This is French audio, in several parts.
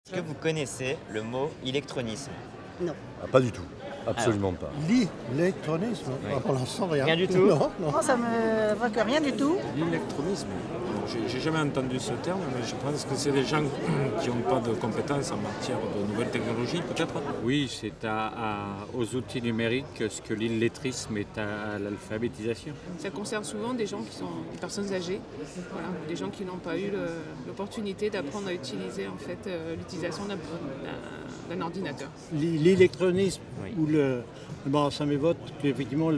Est-ce que vous connaissez le mot électronisme? Non. Ah, pas du tout, absolument pas. L'électronisme, pour l'instant rien. Rien du tout. Non, non. Non, ça me évoque rien du tout. L'électronisme, j'ai jamais entendu ce terme, mais je pense que c'est des gens qui n'ont pas de compétences en matière de nouvelles technologies, peut-être. Oui, c'est aux outils numériques ce que l'illettrisme est à l'alphabétisation. Ça concerne souvent des gens qui sont des personnes âgées, voilà, des gens qui n'ont pas eu l'opportunité d'apprendre à utiliser en fait, l'utilisation d'un ordinateur. L'électronisme, ou ça m'évoque effectivement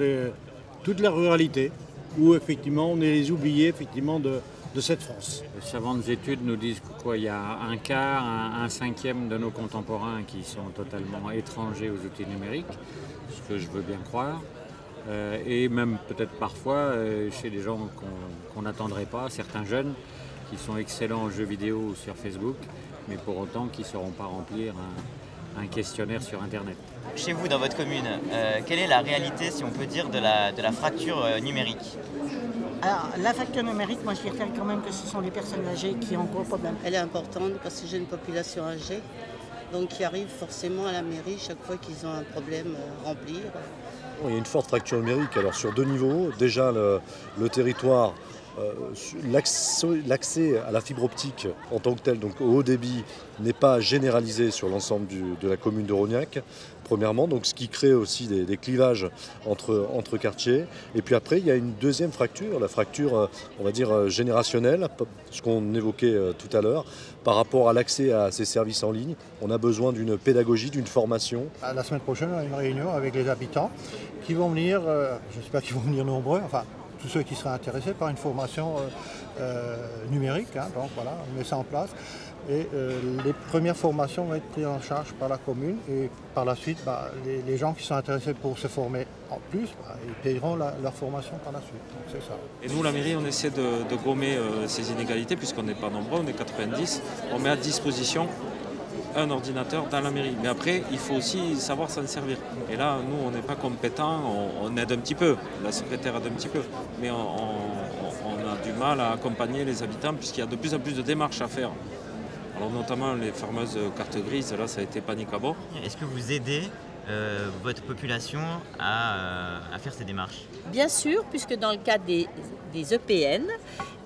toute la ruralité, où effectivement on est les oubliés effectivement de cette France. Les savantes études nous disent qu'il y a un quart, un cinquième de nos contemporains qui sont totalement étrangers aux outils numériques, ce que je veux bien croire, et même peut-être parfois chez des gens qu'on n'attendrait pas, certains jeunes qui sont excellents en jeux vidéo ou sur Facebook, mais pour autant qui ne sauront pas remplir un questionnaire sur Internet. Chez vous, dans votre commune, quelle est la réalité, si on peut dire, de la fracture numérique? Alors, la fracture numérique, moi je dirais quand même que ce sont les personnes âgées qui ont gros problème. Elle est importante parce que j'ai une population âgée, donc qui arrivent forcément à la mairie chaque fois qu'ils ont un problème à remplir. Il y a une forte fracture numérique, alors sur deux niveaux. Déjà le territoire, l'accès à la fibre optique en tant que tel, donc au haut débit, n'est pas généralisé sur l'ensemble de la commune de Rognac, premièrement, donc ce qui crée aussi des clivages entre quartiers. Et puis après, il y a une deuxième fracture, la fracture, on va dire, générationnelle, ce qu'on évoquait tout à l'heure, par rapport à l'accès à ces services en ligne. On a besoin d'une pédagogie, d'une formation. La semaine prochaine, on a une réunion avec les habitants qui vont venir, j'espère qu'ils vont venir nombreux, enfin tous ceux qui seraient intéressés par une formation numérique, donc voilà, on met ça en place. Et les premières formations vont être prises en charge par la commune et par la suite, les gens qui sont intéressés pour se former en plus, ils payeront leur formation par la suite. Donc c'est ça. Et nous, la mairie, on essaie de gommer ces inégalités puisqu'on n'est pas nombreux, on est 90. On met à disposition un ordinateur dans la mairie. Mais après, il faut aussi savoir s'en servir. Et là, nous, on n'est pas compétents, on aide un petit peu, la secrétaire aide un petit peu, mais on a du mal à accompagner les habitants puisqu'il y a de plus en plus de démarches à faire. Alors notamment les fameuses cartes grises, là ça a été panique à bord. Est-ce que vous aidez votre population à faire ces démarches? Bien sûr, puisque dans le cadre des EPN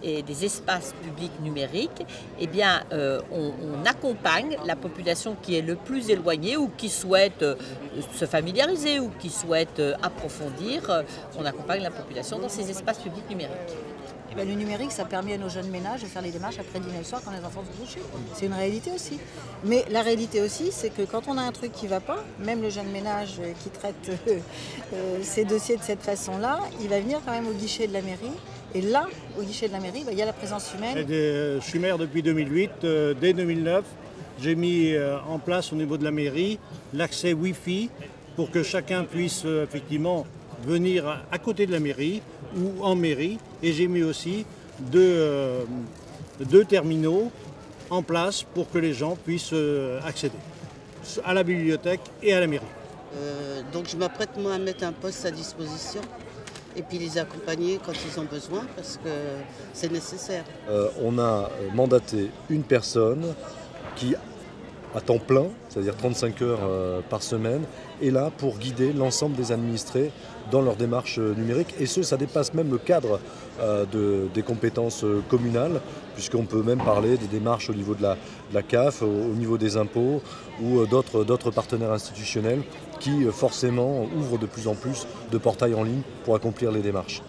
et des espaces publics numériques, eh bien, on accompagne la population qui est le plus éloignée ou qui souhaite se familiariser ou qui souhaite approfondir. On accompagne la population dans ces espaces publics numériques. Eh bien, le numérique, ça permet à nos jeunes ménages de faire les démarches après 19 soir quand les enfants sont couchés. C'est une réalité aussi. Mais la réalité aussi, c'est que quand on a un truc qui ne va pas, même le jeune ménage qui traite ses dossiers de cette façon-là, il va venir quand même au guichet de la mairie. Et là, au guichet de la mairie, il y a la présence humaine. Je suis maire depuis 2008. Dès 2009, j'ai mis en place au niveau de la mairie l'accès Wi-Fi pour que chacun puisse effectivement venir à côté de la mairie ou en mairie. Et j'ai mis aussi deux terminaux en place pour que les gens puissent accéder à la bibliothèque et à la mairie. Donc je m'apprête moi à mettre un poste à disposition et puis les accompagner quand ils ont besoin parce que c'est nécessaire. On a mandaté une personne qui, à temps plein, c'est-à-dire 35 heures par semaine, est là pour guider l'ensemble des administrés dans leur démarche numérique. Et ça dépasse même le cadre des compétences communales, puisqu'on peut même parler des démarches au niveau de la CAF, au niveau des impôts ou d'autres partenaires institutionnels qui forcément ouvrent de plus en plus de portails en ligne pour accomplir les démarches.